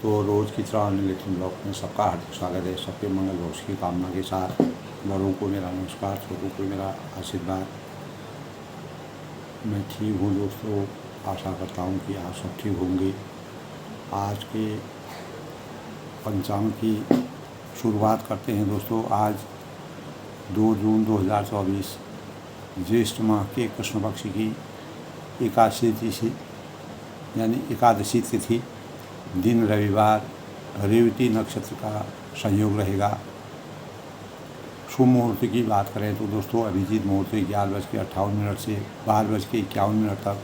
तो रोज़ की तरह निलिखित ब्लॉग में सबका हार्दिक स्वागत है। सबके मंगल भविष्य की कामना के साथ बड़ों को मेरा नमस्कार, छोटों को मेरा आशीर्वाद। मैं ठीक हूँ दोस्तों, आशा करता हूँ कि आप सब ठीक होंगे। आज के पंचांग की शुरुआत करते हैं दोस्तों। आज 2 जून 2024 ज्येष्ठ माह के कृष्ण पक्ष की एकादशी तिथि यानी एकादशी तिथि, दिन रविवार, रेवती नक्षत्र का संयोग रहेगा। शुभ मुहूर्त की बात करें तो दोस्तों अभिजीत मुहूर्त 11:58 से 12:51 तक।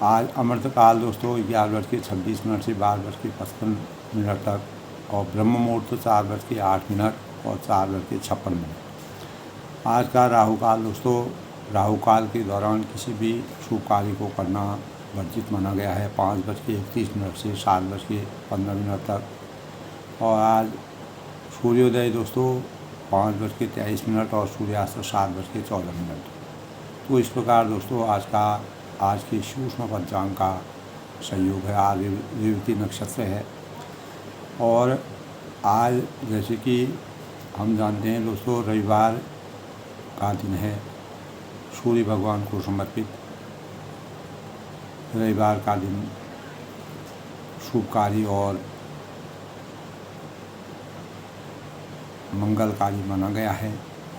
आज अमृतकाल दोस्तों 11:26 से 12:55 तक और ब्रह्म मुहूर्त 4:08 और 4:56। आज का राहु काल दोस्तों, राहु काल के दौरान किसी भी शुभ कार्य को करना वर्जित माना गया है। 5:31 से 7:15 तक। और आज सूर्योदय दोस्तों 5:23 और सूर्यास्त 7:14। तो इस प्रकार दोस्तों आज के सूक्ष्म पंचांग का संयोग है। आज रेवती नक्षत्र है और आज जैसे कि हम जानते हैं दोस्तों रविवार का दिन है, सूर्य भगवान को समर्पित रविवार का दिन शुभकारी और मंगलकारी माना गया है।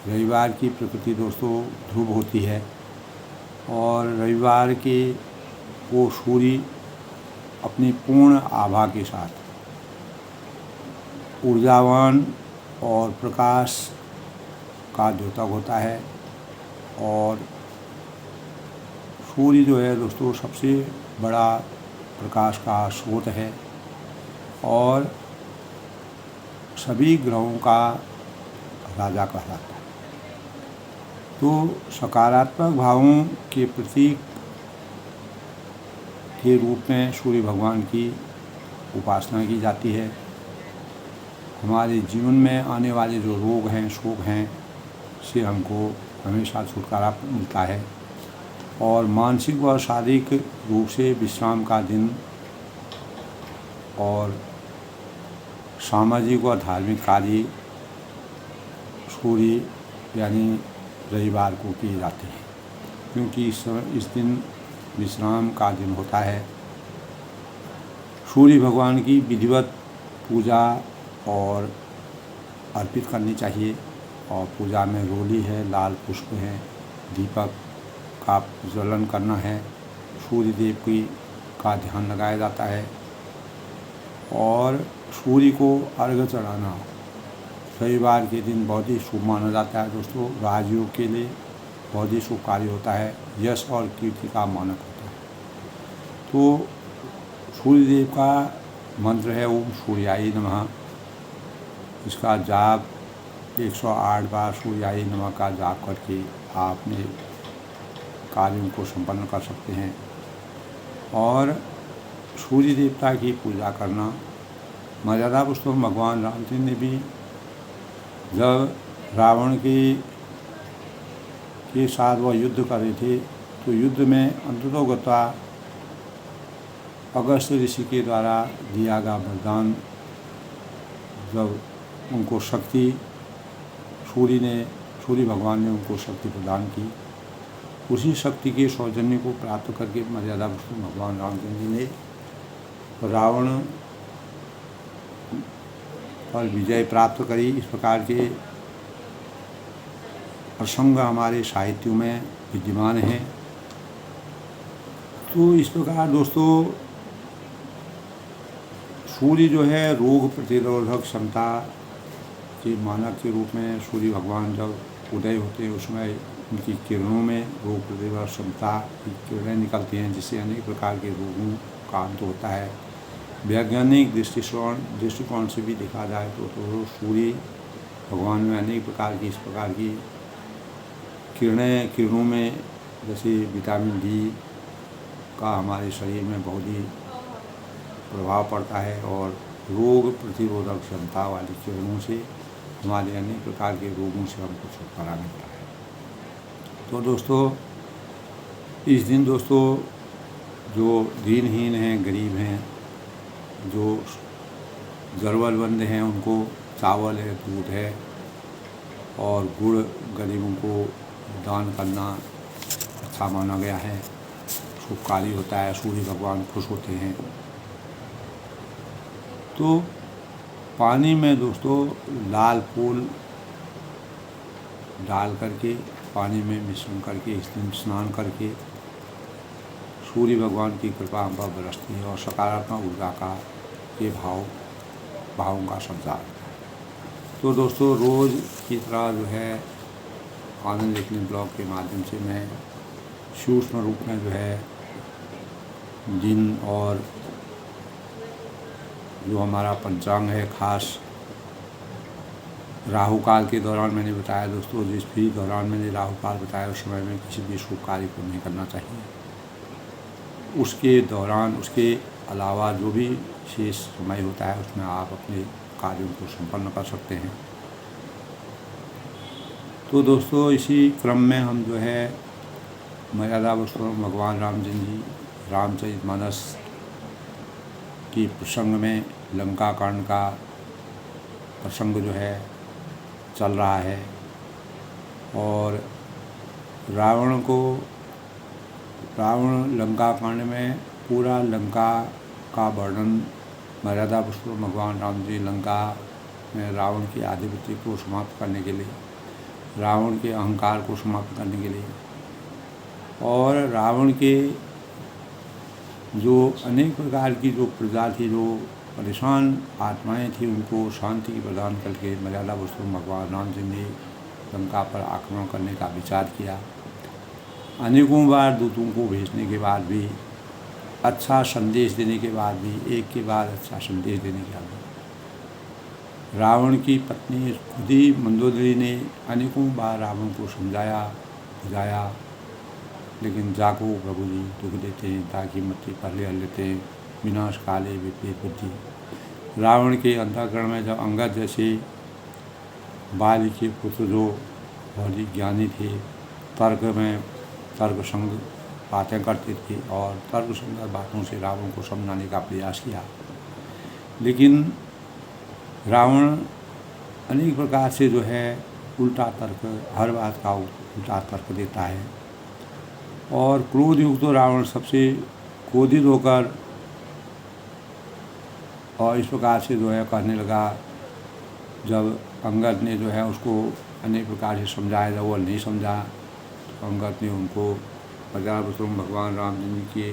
रविवार की प्रकृति दोस्तों ध्रुव होती है और रविवार के वो सूर्य अपनी पूर्ण आभा के साथ ऊर्जावान और प्रकाश का द्योतक होता है। और सूर्य जो है दोस्तों सबसे बड़ा प्रकाश का स्रोत है और सभी ग्रहों का राजा कहलाता है। तो सकारात्मक भावों के प्रतीक के रूप में सूर्य भगवान की उपासना की जाती है। हमारे जीवन में आने वाले जो रोग हैं, शोक हैं, से हमको हमेशा छुटकारा मिलता है और मानसिक व शारीरिक रूप से विश्राम का दिन और सामाजिक व धार्मिक कार्य सूर्य यानी रविवार को किए जाते हैं, क्योंकि इस दिन विश्राम का दिन होता है। सूर्य भगवान की विधिवत पूजा और अर्पित करनी चाहिए और पूजा में रोली है, लाल पुष्प हैं, दीपक का प्रज्वलन करना है, सूर्य देव की का ध्यान लगाया जाता है और सूर्य को अर्घ्य चढ़ाना रविवार के दिन बहुत ही शुभ माना जाता है दोस्तों। राजयोग के लिए बहुत ही शुभ कार्य होता है, यश और कीर्ति का मानक होता है। तो सूर्य देव का मंत्र है ओम सूर्याय नमः। इसका जाप 108 बार सूर्याय नमः का जाप करके आप अपने कार्यों को संपन्न कर सकते हैं। और सूर्य देवता की पूजा करना मर्यादा पुरुषोत्तम भगवान राम जी ने भी जब रावण के साथ वह युद्ध कर रहे थे तो युद्ध में अंततोगत्वा अगस्त ऋषि के द्वारा दिया गया वरदान, जब उनको शक्ति सूर्य भगवान ने उनको शक्ति प्रदान की, उसी शक्ति के सौजन्य को प्राप्त करके मर्यादा पुरुषोत्तम भगवान रामचंद्र जी ने रावण पर विजय प्राप्त करी। इस प्रकार के प्रसंग हमारे साहित्यों में विद्यमान हैं। तो इस प्रकार दोस्तों सूर्य जो है रोग प्रतिरोधक क्षमता के मानक के रूप में सूर्य भगवान जब उदय होते हैं उसमें उनकी किरणों में रोग प्रतिरोधक क्षमता की किरणें निकलती हैं, जिससे अनेक प्रकार के रोगों का अंत होता है। वैज्ञानिक दृष्टिकोण से भी देखा जाए तो सूर्य भगवान में अनेक प्रकार की इस प्रकार की किरणों में जैसे विटामिन डी का हमारे शरीर में बहुत ही प्रभाव पड़ता है और रोग प्रतिरोधक क्षमता वाली किरणों से हमारे अनेक प्रकार के रोगों से हमको छुटकारा मिलता है। तो दोस्तों इस दिन दोस्तों जो दीनहीन हैं, गरीब हैं, जो ज़रूरतमंद हैं उनको चावल है, दूध है और गुड़ गरीबों को दान करना अच्छा माना गया है, शुभकारी होता है, सूर्य भगवान खुश होते हैं। तो पानी में दोस्तों लाल फूल डाल करके पानी में मिश्रण करके इस दिन स्नान करके सूर्य भगवान की कृपा हम पर बरसती है और सकारात्मक ऊर्जा का ये भावों का संचार होता है। तो दोस्तों रोज़ की तरह जो है आनंद लिखने ब्लॉग के माध्यम से मैं सूक्ष्म रूप में जो है दिन और जो हमारा पंचांग है खास राहु काल के दौरान मैंने बताया दोस्तों, जिस भी दौरान मैंने राहु काल बताया उस समय में किसी भी शुभ कार्य को नहीं करना चाहिए। उसके दौरान उसके अलावा जो भी शेष समय होता है उसमें आप अपने कार्यों को संपन्न कर सकते हैं। तो दोस्तों इसी क्रम में हम जो है मर्यादा पुरुषोत्तम भगवान रामचरितमानस की प्रसंग में लंका कांड का प्रसंग जो है चल रहा है और रावण लंका कांड में पूरा लंका का वर्णन मर्यादा पुरुषोत्तम भगवान राम जी लंका में रावण की आधिपत्य को समाप्त करने के लिए, रावण के अहंकार को समाप्त करने के लिए और रावण के जो अनेक प्रकार की जो प्रजा थी, जो परेशान आत्माएं थी, उनको शांति प्रदान करके मर्यादा पुरुषोत्तम भगवान राम जी ने लंका पर आक्रमण करने का विचार किया। अनेकों बार दूतों को भेजने के बाद भी, अच्छा संदेश देने के बाद भी, एक के बाद अच्छा संदेश देने के बाद भी रावण की पत्नी खुद ही मंदोदरी ने अनेकों बार रावण को समझाया बुझाया, लेकिन जाको प्रभु जी दुख देते हैं ताकि मृत्यु पहले हर लेते हैं, विनाश काले विपरीत बुद्धि। रावण के अंतःकरण में जब अंगद जैसे बाली के पुत्र जो बहुत ही ज्ञानी थे, तर्क संग बातें करते थे और तर्क संगत बातों से रावण को समझाने का प्रयास किया, लेकिन रावण अनेक प्रकार से जो है उल्टा तर्क, हर बात का उल्टा तर्क देता है और क्रोध युक्त तो रावण सबसे क्रोधित होकर और इस प्रकार से जो है कहने लगा। जब अंगद ने जो है उसको अनेक प्रकार से समझाया, जब वो नहीं समझा तो अंगद ने उनको मर्यादा पुरुषोत्तम भगवान राम जी के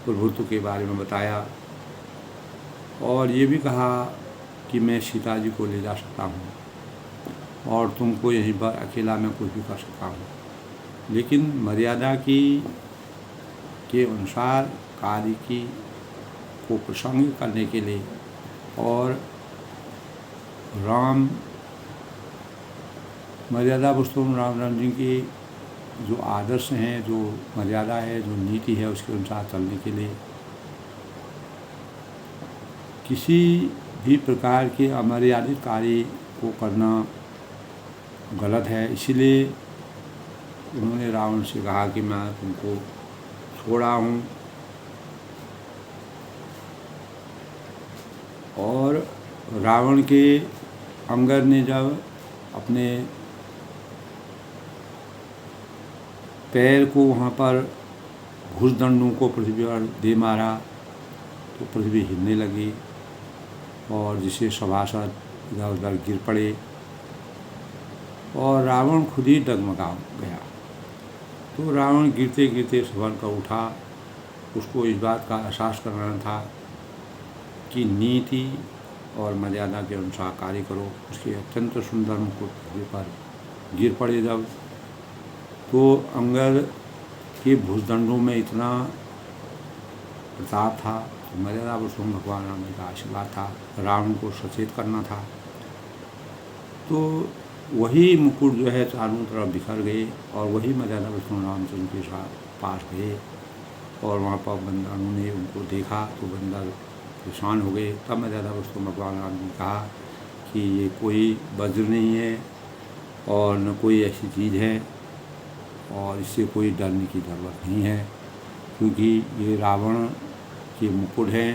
प्रभुत्व के बारे में बताया और ये भी कहा कि मैं सीता जी को ले जा सकता हूँ और तुमको यहीं पर अकेला मैं कुछ भी कर सकता हूँ, लेकिन मर्यादा के अनुसार कार्य को प्रासंगिक करने के लिए और मर्यादा पुरुषोत्तम राम जी के जो आदर्श हैं, जो मर्यादा है, जो नीति है, उसके अनुसार चलने के लिए किसी भी प्रकार के अमर्यादित कार्य को करना गलत है। इसीलिए उन्होंने रावण से कहा कि मैं तुमको छोड़ा हूँ और रावण के अंगद ने जब अपने पैर को वहाँ पर घुसदंडों को पृथ्वी पर दे मारा तो पृथ्वी हिलने लगी और जिसे सभासद इधर उधर गिर पड़े और रावण खुद ही डगमगा गया। तो रावण गिरते गिरते संभल कर उठा। उसको इस बात का एहसास करना था कि नीति और मर्यादा के अनुसार कार्य करो। उसके अत्यंत सुंदर मुकुट पृथ्वी पर गिर पड़े जब, तो अंगद के भुजदंडों में इतना प्रताप था, तो मर्यादा पुरुषोत्तम भगवान राम जी का आशीर्वाद था, रावण को सचेत करना था। तो वही मुकुट जो है चारों तरफ बिखर गए और वही मर्यादा पुरुषोत्तम रामचंद्र के पास गए और वहाँ पर बंदरों ने उनको देखा तो बंदर परेशान हो गए। तब मर्यादा पुरुषोत्तम भगवान राम जी कहा कि ये कोई वज्र नहीं है और न कोई ऐसी चीज़ है और इससे कोई डरने की ज़रूरत नहीं है, क्योंकि ये रावण के मुकुट हैं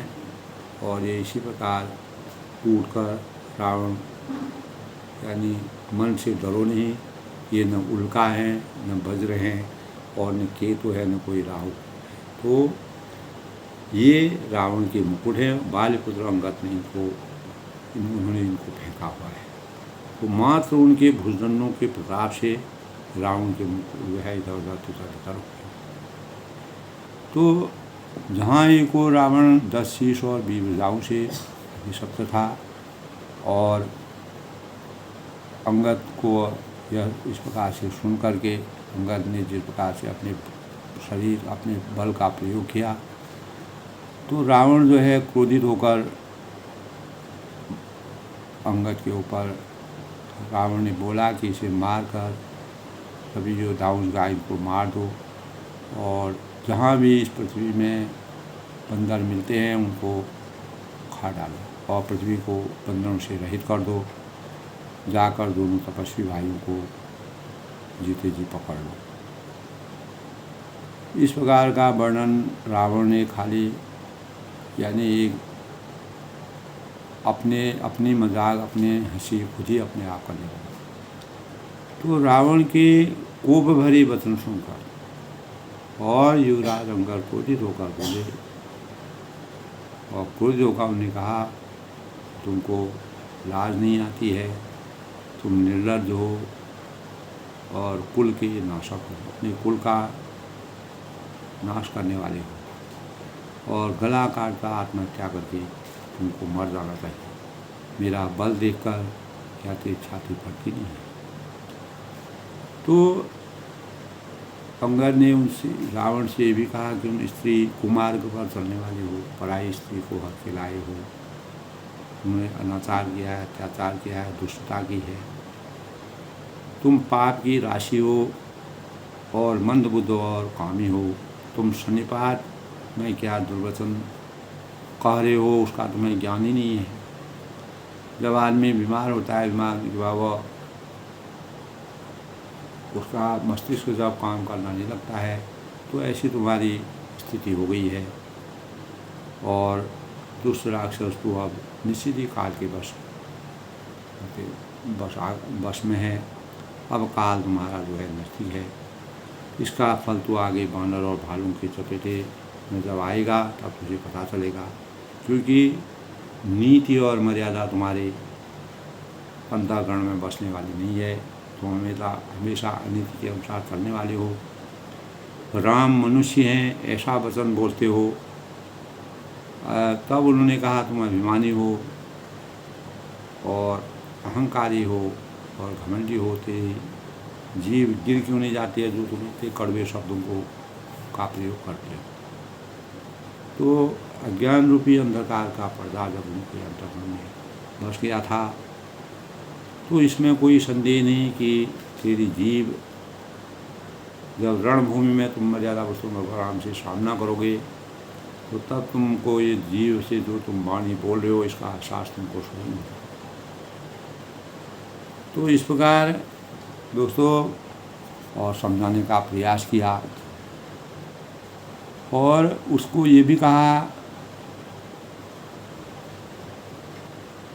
और ये इसी प्रकार टूटकर रावण यानी मन से डरो नहीं, ये न उल्का है न वज्र हैं और न केतु है न कोई राहु। तो ये रावण के मुकुट हैं। बालीपुत्र अंगद ने उन्होंने इनको फेंका हुआ है। तो मात्र उनके भुजदंडों के प्रताप से रावण के मुकुट जो है इधर उधर तितर हो गए। तो जहाँ एक को रावण 10 शीश और 20 भुजाओं से निशक्त था और अंगद को यह इस प्रकार से सुन करके अंगद ने जिस प्रकार से अपने शरीर अपने बल का प्रयोग किया, तो रावण जो है क्रोधित होकर अंगद के ऊपर रावण ने बोला कि इसे मार कर सभी जो दाऊद गाय को मार दो और जहाँ भी इस पृथ्वी में बंदर मिलते हैं उनको खा डालो और पृथ्वी को बंदरों से रहित कर दो। जाकर दोनों तपस्वी भाइयों को जीते जी पकड़ लो। इस प्रकार का वर्णन रावण ने खाली यानी एक अपनी मजाक अपने हंसी खुद ही अपने आप करने लगा। तो रावण के कोप भरे वचन सुनकर और युवराज अंगद क्रोधित होकर बोले और क्रोधित होकर उन्होंने कहा, तुमको लाज नहीं आती है, तुम निर्लज्ज हो और कुल के नाशक हो, अपने कुल का नाश करने वाले हो और गला काटकर आत्महत्या करके तुमको मर जाना चाहिए। मेरा बल देखकर क्या तेरी छाती फटती नहीं है। तो अंगद ने उनसे रावण से ये भी कहा कि तुम स्त्री कुमार्ग पर चलने वाली हो, पराई स्त्री को हक के लाए हो, तुमने अनाचार किया है, अत्याचार किया है, दुष्टता की है, तुम पाप की राशि हो और मंदबुद्ध और कामी हो, तुम सन्निपात में क्या दुर्वचन कह रहे हो उसका तुम्हें ज्ञान ही नहीं है। जब आदमी बीमार होता है, बीमार के बाद उसका मस्तिष्क जब काम करना नहीं लगता है, तो ऐसी तुम्हारी स्थिति हो गई है और दुष्ट राक्षस तो अब निश्चित ही काल के बस में है। अब काल तुम्हारा जो है नज़दीक है। इसका फल तो आगे बानर और भालू के चपेटे में जब आएगा तब तुझे पता चलेगा, क्योंकि नीति और मर्यादा तुम्हारे अंतःकरण में बसने वाली नहीं है। तुम हमेशा अनीति के अनुसार चलने वाले हो। राम मनुष्य हैं ऐसा वचन बोलते हो। तब उन्होंने कहा तुम अभिमानी हो और अहंकारी हो और घमंडी हो, तेरी जीव गिर क्यों नहीं जाती है जो तुम इतने कड़वे शब्दों का प्रयोग करते हो। तो अज्ञान रूपी अंधकार का पर्दा जब उनके अंतःकरण में बस गया था, तो इसमें कोई संदेह नहीं कि तेरी जीव जब रणभूमि में तुम मर्यादा पुरुषोत्तम भगवान से सामना करोगे तो तब तुमको ये जीव से जो तुम वाणी बोल रहे हो इसका एहसास तुमको शुरू होगा। तो इस प्रकार दोस्तों और समझाने का प्रयास किया और उसको ये भी कहा,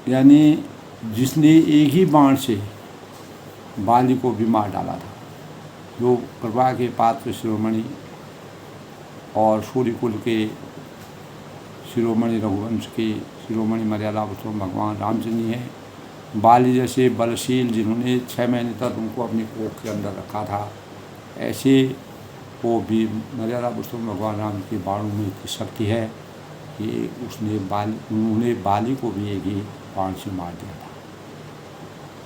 यानी जिसने एक ही बाण से बाली को भी मार डाला था, जो कृपा के पात्र शिरोमणि और सूर्यकुल के शिरोमणि रघुवंश के शिरोमणि मर्यादा पुरुषोत्तम भगवान रामचंद्र जी हैं। बाली जैसे बलशील जिन्होंने 6 महीने तक उनको अपनी कोख के अंदर रखा था, ऐसे वो भी मर्यादा पुरुषोत्तम भगवान राम के बाणों में इतनी शक्ति है कि उन्होंने बाली को भी एक ही बाण से मार दिया था।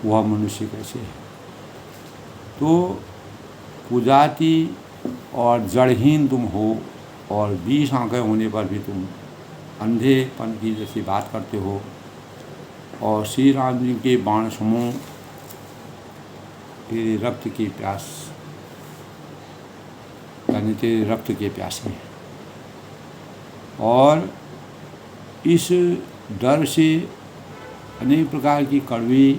वह मनुष्य कैसे है। तो कुजाति और जड़हीन तुम हो और 20 आंखें होने पर भी तुम अंधेपन की जैसी बात करते हो और श्री राम जी के बाण समूह तेरे रक्त की प्यास यानी तेरे रक्त के प्यासे हैं और इस डर से अनेक प्रकार की कड़वी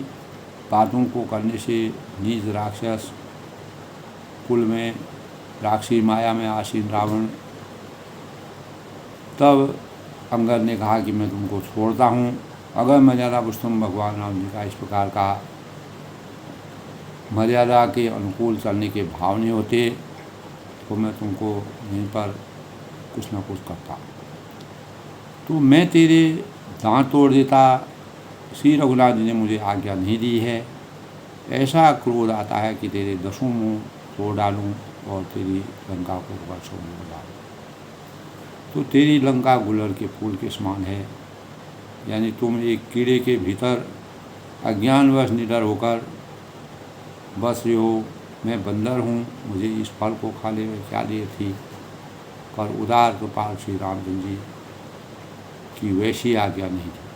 बातों को करने से नीच राक्षस कुल में राक्षसी माया में आसीन रावण, तब अंगद ने कहा कि मैं तुमको छोड़ता हूँ अगर मर्यादा पुरुषोत्तम भगवान राम जी का इस प्रकार का मर्यादा के अनुकूल चलने के भाव नहीं होते तो मैं तुमको यहीं पर कुछ ना कुछ करता। तो मैं तेरे दांत तोड़ देता, श्री रघुनाथ जी ने मुझे आज्ञा नहीं दी है। ऐसा क्रोध आता है कि तेरे 10 मुँह तोड़ डालूं और तेरी लंका को वर्षों में उड़ा डालूं। तो तेरी लंका गुलर के फूल के समान है, यानी तुम एक कीड़े के भीतर अज्ञानवश निडर होकर बस रहे हो। मैं बंदर हूँ, मुझे इस फल को खाने में क्या देर थी। पर उदार कृपाल श्री रामचंद्र जी की वैसी आज्ञा नहीं थी।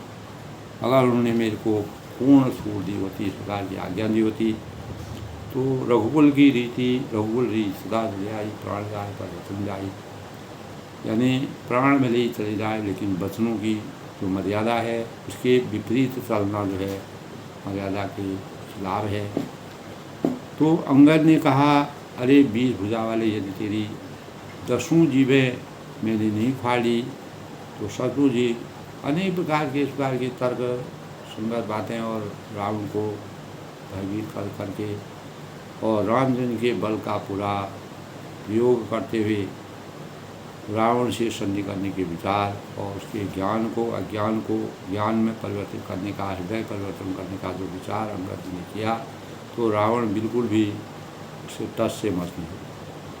अगर उन्होंने मेरे को पूर्ण छूट दी होती, इस प्रकार की आज्ञा दी होती, तो रघुकुल की रीति, रघुकुल रीति सदा चली आई, प्राण जाए पर वचन जाए, यानी प्राण भले ही चले जाए लेकिन वचनों की जो मर्यादा है उसके विपरीत चलना जो है मर्यादा के खिलाफ है। तो अंगद ने कहा, अरे 20 भुजा वाले, यदि तेरी 10 जीभें मैंने नहीं फाड़ी तो शत्रु जी अनेक प्रकार के इस प्रकार के तर्क सुंदर बातें और रावण को भयभीत कर करके और रामचंद्र के बल का पूरा प्रयोग करते हुए रावण से संधि करने के विचार और उसके ज्ञान को अज्ञान को ज्ञान में परिवर्तित करने का, हृदय परिवर्तन करने का जो विचार अंगद ने किया, तो रावण बिल्कुल भी उससे टस से मस नहीं हुआ।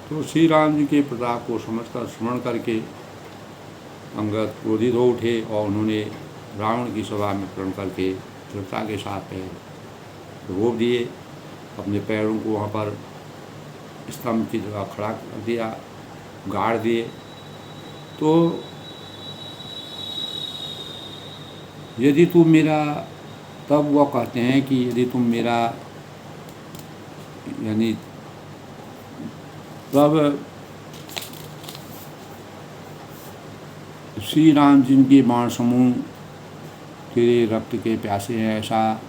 तो श्री राम जी के प्रताप को समझकर स्मरण करके अंगद क्रोधित हो उठे और उन्होंने रावण की सभा में प्रण करके दृढ़ता के साथ पैर रोक दिए, अपने पैरों को वहाँ पर स्तंभ की जगह खड़ा कर दिया, गाड़ दिए। तो यदि तुम मेरा, तब वह कहते हैं कि यदि तुम मेरा, यानी तब श्री राम जी के बाण समूह तेरे रक्त के प्यासे हैं, ऐसा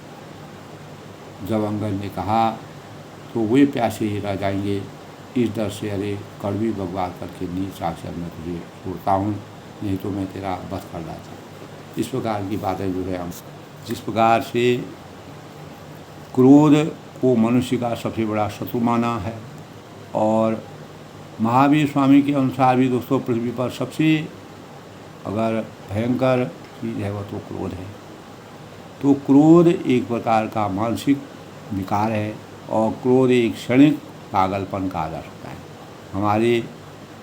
जब अंगद ने कहा तो वे प्यासे ही रह जाएंगे। इस डर से अरे कड़वी बकवास करके नीच अक्षर मैं तुझे छोड़ता हूँ, नहीं तो मैं तेरा वध कर लाता। इस प्रकार की बातें जो है, जिस प्रकार से क्रोध को मनुष्य का सबसे बड़ा शत्रु माना है और महावीर स्वामी के अनुसार भी दोस्तों पृथ्वी पर सबसे अगर भयंकर चीज़ है वह तो क्रोध है। तो क्रोध एक प्रकार का मानसिक विकार है और क्रोध एक क्षणिक पागलपन कहा जा सकता है। हमारे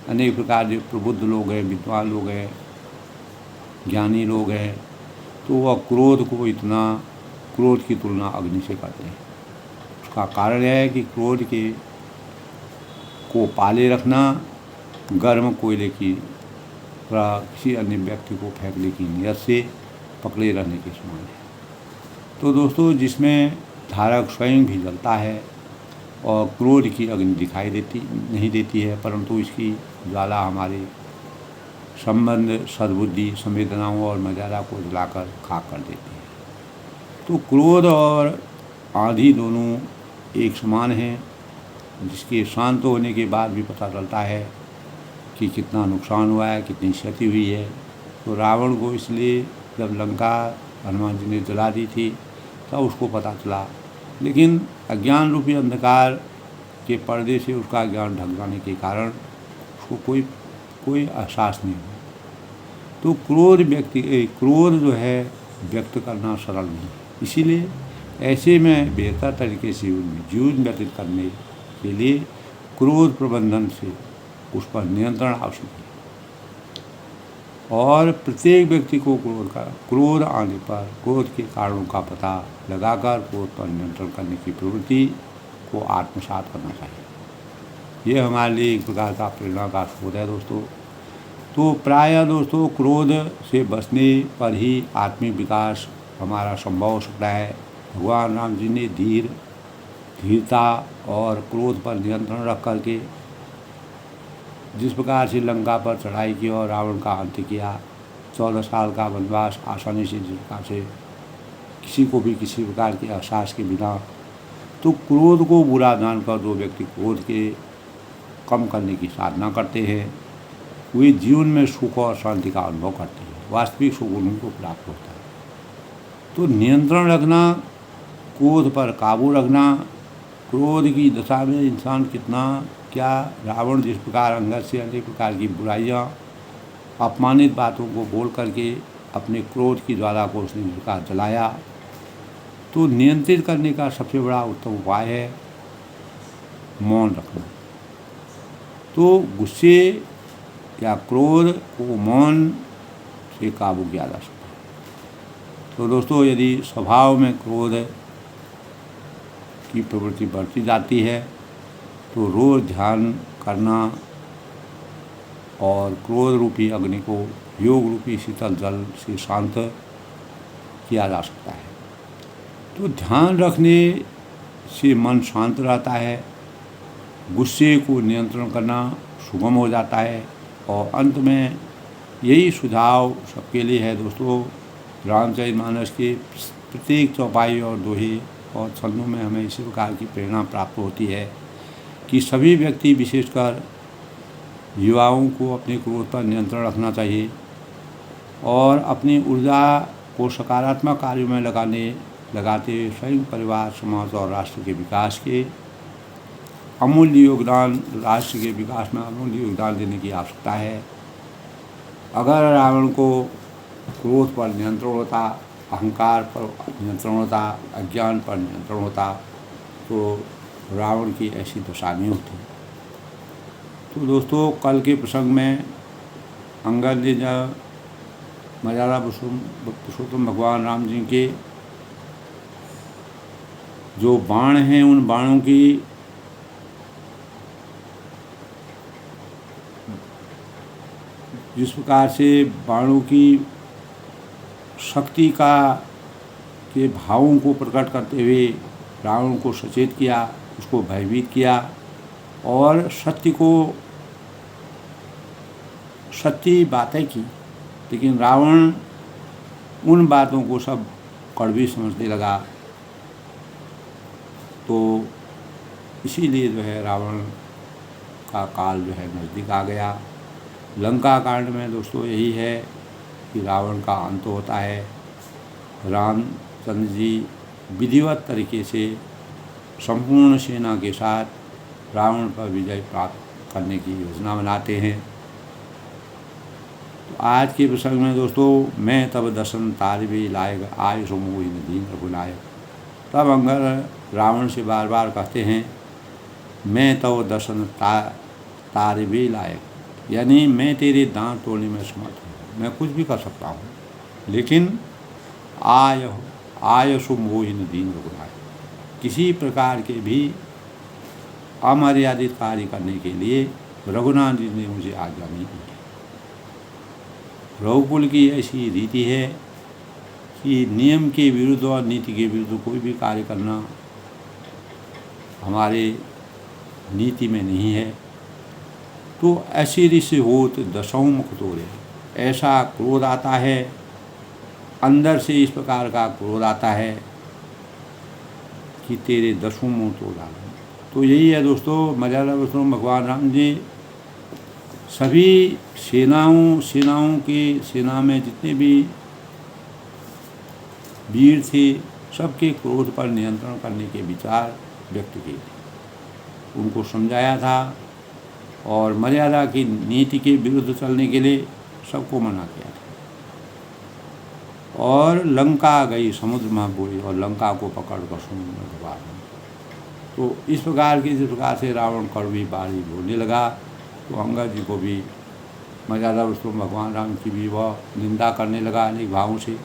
अनेक प्रकार के प्रबुद्ध लोग हैं, विद्वान लोग हैं, ज्ञानी लोग हैं, तो वह क्रोध को इतना, क्रोध की तुलना अग्नि से करते हैं। उसका कारण है कि क्रोध के को पाले रखना गर्म कोयले की किसी अन्य व्यक्ति को फेंकने की नियत से पकड़े रहने के समान है। तो दोस्तों, जिसमें धारक स्वयं भी जलता है और क्रोध की अग्नि दिखाई नहीं देती है, परंतु इसकी ज्वाला हमारे संबंध, सद्बुद्धि, संवेदनाओं और मर्यादा को जलाकर खाक कर देती है। तो क्रोध और आंधी दोनों एक समान हैं, जिसके शांत होने के बाद भी पता चलता है कि कितना नुकसान हुआ है, कितनी क्षति हुई है। तो रावण को इसलिए जब लंका हनुमान जी ने जला दी थी तब उसको पता चला, लेकिन अज्ञान रूपी अंधकार के पर्दे से उसका ज्ञान ढक जाने के कारण उसको कोई एहसास नहीं हुआ। तो क्रोध जो है व्यक्त करना सरल नहीं, इसीलिए ऐसे में बेहतर तरीके से जीवन व्यतीत करने के लिए क्रोध प्रबंधन से उस पर नियंत्रण आवश्यक है। और प्रत्येक व्यक्ति को क्रोध आने पर क्रोध के कारणों का पता लगाकर क्रोध पर नियंत्रण करने की प्रवृत्ति को आत्मसात करना चाहिए। यह हमारे लिए एक प्रकार का प्रेरणा का स्रोत है दोस्तों। तो प्रायः दोस्तों क्रोध से बचने पर ही आत्मिक विकास हमारा संभव हो सकता है। भगवान राम जी ने धीरता और क्रोध पर नियंत्रण रख करके जिस प्रकार से लंका पर चढ़ाई की और रावण का अंत किया, 14 साल का वनवास आसानी से, जिस प्रकार से किसी को भी किसी प्रकार के एहसास के बिना, तो क्रोध को बुरा जानकर जो व्यक्ति क्रोध के कम करने की साधना करते हैं वे जीवन में सुख और शांति का अनुभव करते हैं। वास्तविक सुख उनको प्राप्त होता है। तो नियंत्रण रखना, क्रोध पर काबू रखना, क्रोध की दशा में इंसान कितना क्या, रावण जिस प्रकार अंगद से अनेक प्रकार की बुराइयाँ, अपमानित बातों को बोल करके अपने क्रोध की ज्वाला को उसने जिस प्रकार जलाया, तो नियंत्रित करने का सबसे बड़ा उत्तम उपाय है मौन रखना। तो गुस्से या क्रोध को मौन से काबू किया जा सकता है। तो दोस्तों, यदि स्वभाव में क्रोध की प्रवृत्ति बढ़ती जाती है तो रोज़ ध्यान करना और क्रोध रूपी अग्नि को योग रूपी शीतल जल से शांत किया जा सकता है। तो ध्यान रखने से मन शांत रहता है, गुस्से को नियंत्रण करना सुगम हो जाता है। और अंत में यही सुझाव सबके लिए है दोस्तों, रामचरितमानस के प्रत्येक चौपाई और दोहे और छंदों में हमें इसी प्रकार की प्रेरणा प्राप्त होती है कि सभी व्यक्ति, विशेषकर युवाओं को अपने क्रोध पर नियंत्रण रखना चाहिए और अपनी ऊर्जा को सकारात्मक कार्यों में लगाते हुए संयुक्त परिवार, समाज और राष्ट्र के विकास के अमूल्य योगदान, राष्ट्र के विकास में अमूल्य योगदान देने की आवश्यकता है। अगर रावण को क्रोध पर नियंत्रण होता, अहंकार पर नियंत्रण होता, अज्ञान पर नियंत्रण होता, तो रावण की ऐसी दशा नहीं होती। तो दोस्तों, कल के प्रसंग में अंगद ने जब मर्यादा पुरुषोत्तम भगवान राम जी के जो बाण हैं, उन बाणों की जिस प्रकार से बाणों की शक्ति के भावों को प्रकट करते हुए रावण को सचेत किया, उसको भयभीत किया और सच्ची बातें की, लेकिन रावण उन बातों को सब कड़वी समझने लगा। तो इसीलिए जो है रावण का काल जो है नज़दीक आ गया। लंका कांड में दोस्तों यही है कि रावण का अंत होता है। रामचंद्र जी विधिवत तरीके से संपूर्ण सेना के साथ रावण पर विजय प्राप्त करने की योजना बनाते हैं। तो आज के प्रसंग में दोस्तों, मैं तब दर्शन तारवे लायक आय सो मोहि न दीन रघुनायक, तब अंगद रावण से बार बार कहते हैं, मैं तब दर्शन तारवे लायक, यानी मैं तेरे दांत तोड़ने में समर्थ हूँ, मैं कुछ भी कर सकता हूँ, लेकिन आय सो मोहि न दीन रघुनायक, किसी प्रकार के भी अमर्यादित कार्य करने के लिए रघुनाथ जी ने मुझे आज्ञा नहीं दी। रघुकुल की ऐसी रीति है कि नियम के विरुद्ध और नीति के विरुद्ध कोई भी कार्य करना हमारे नीति में नहीं है। तो ऐसी ऋषि होत दशों मुख तोड़े, ऐसा क्रोध आता है, अंदर से इस प्रकार का क्रोध आता है कि तेरे दशों मुँह तोड़ डालें। तो यही है दोस्तों, मर्यादा पुरुषोत्तम भगवान राम जी सभी सेना में जितने भी वीर थे, सबके क्रोध पर नियंत्रण करने के विचार व्यक्त किए थे, उनको समझाया था और मर्यादा की नीति के विरुद्ध चलने के लिए सबको मना किया था। और लंका गई समुद्र में बुरी और लंका को पकड़कर समुद्र में डुबा दी। तो इस प्रकार से रावण कड़वी बारी बोलने लगा, तो अंगद जी को भी मर्यादा पुरुषोत्तम भगवान राम की भी वह निंदा करने लगा अनेक भावों से।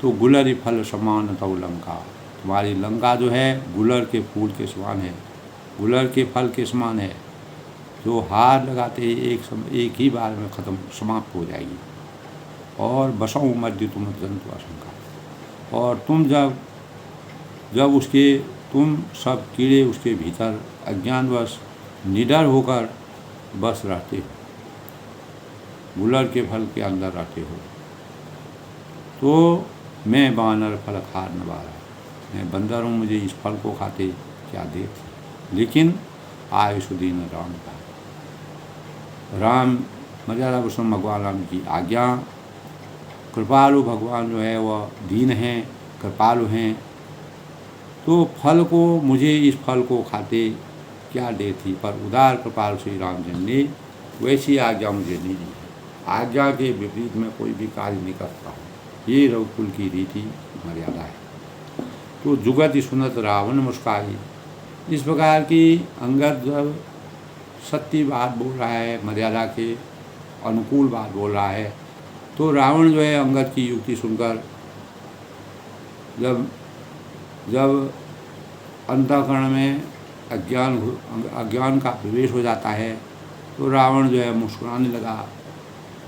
तो गुलर फल समान तव लंका, तुम्हारी लंका जो है गुलर के फूल के समान है, गुलर के फल के समान है, जो हार लगाते ही एक ही बार में समाप्त हो जाएगी। और बसों मध्य तुम जंतु आशंका, और तुम जब तुम सब कीड़े उसके भीतर अज्ञानवश निडर होकर बस रहते हो, गुलर के फल के अंदर रहते हो। तो मैं बानर फल खार न बारा, मैं बंदर हूँ, मुझे इस फल को खाते क्या देर, लेकिन आयुषुदीन राम का राम मर्यादा पुरुषोत्तम भगवान राम की आज्ञा कृपालु भगवान जो है वह दीन हैं, कृपालु हैं, तो फल को मुझे इस फल को खाते क्या देर थी, पर उदार कृपालु श्री रामचंद्र ने वैसी आज्ञा मुझे नहीं दी। आज्ञा के विपरीत में कोई भी कार्य नहीं करता हूँ, ये रघुकुल की रीति मर्यादा है। तो जुगति सुनत रावण मुस्काई, इस प्रकार की अंगद जब सत्य बात बोल रहा है, मर्यादा के अनुकूल बात बोल रहा है, तो रावण जो है अंगद की युक्ति सुनकर जब अंतःकरण में अज्ञान का प्रवेश हो जाता है, तो रावण जो है मुस्कुराने लगा,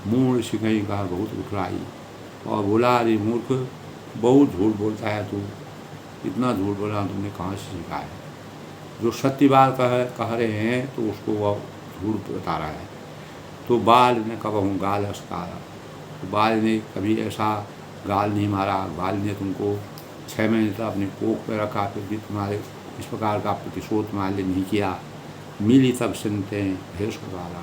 मूढ़ सिकई का बहुत उठराई, और बोला, अरे मूर्ख, बहुत झूठ बोलता है तू, इतना झूठ बोला तुमने कहाँ से सीखा है। जो सत्य बात कह रहे हैं तो उसको वह झूठ बता रहा है। तो बाल ने कबहूँ गाल अस्कारा, तो बाल ने कभी ऐसा गाल नहीं मारा, बाल ने तुमको 6 महीने तक अपने कोख पर रखा, फिर भी तुम्हारे इस प्रकार का प्रतिशोध तुम्हारे लिए नहीं किया। मिली तब सुनते हैं भेष वाला,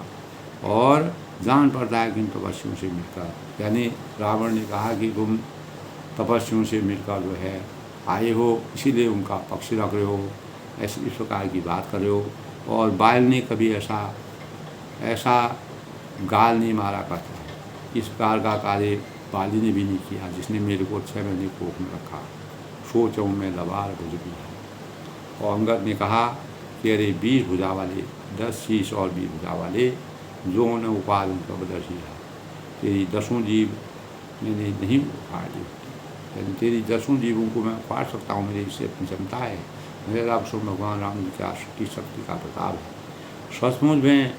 और जान पड़ता है कि इन तपस्वियों से मिलकर, यानी रावण ने कहा कि तुम तपस्वियों से मिलकर जो है आए हो, इसीलिए उनका पक्ष रख रहे हो, ऐसी इस प्रकार की बात कर रहे हो। और बाल ने कभी ऐसा गाल नहीं मारा करता, इस प्रकार का कार्य बाली ने भी नहीं किया, जिसने मेरे को 6 महीने कोख में रखा। सोचूँ मैं लबार भुज भी है। और अंगद ने कहा कि अरे 20 भुजा वाले, 10 शीश और 20 भुजा वाले, जो उन्हें उपाद उनका बदर्शी है, तेरी 10 जीव मैंने नहीं उखाड़ दी, यानी तेरी 10 जीवों को मैं उखाड़ सकता हूँ, मेरी इससे अपनी क्षमता है, मेरा अवसर भगवान राम जी की शक्ति का प्रताप है। सचमुच में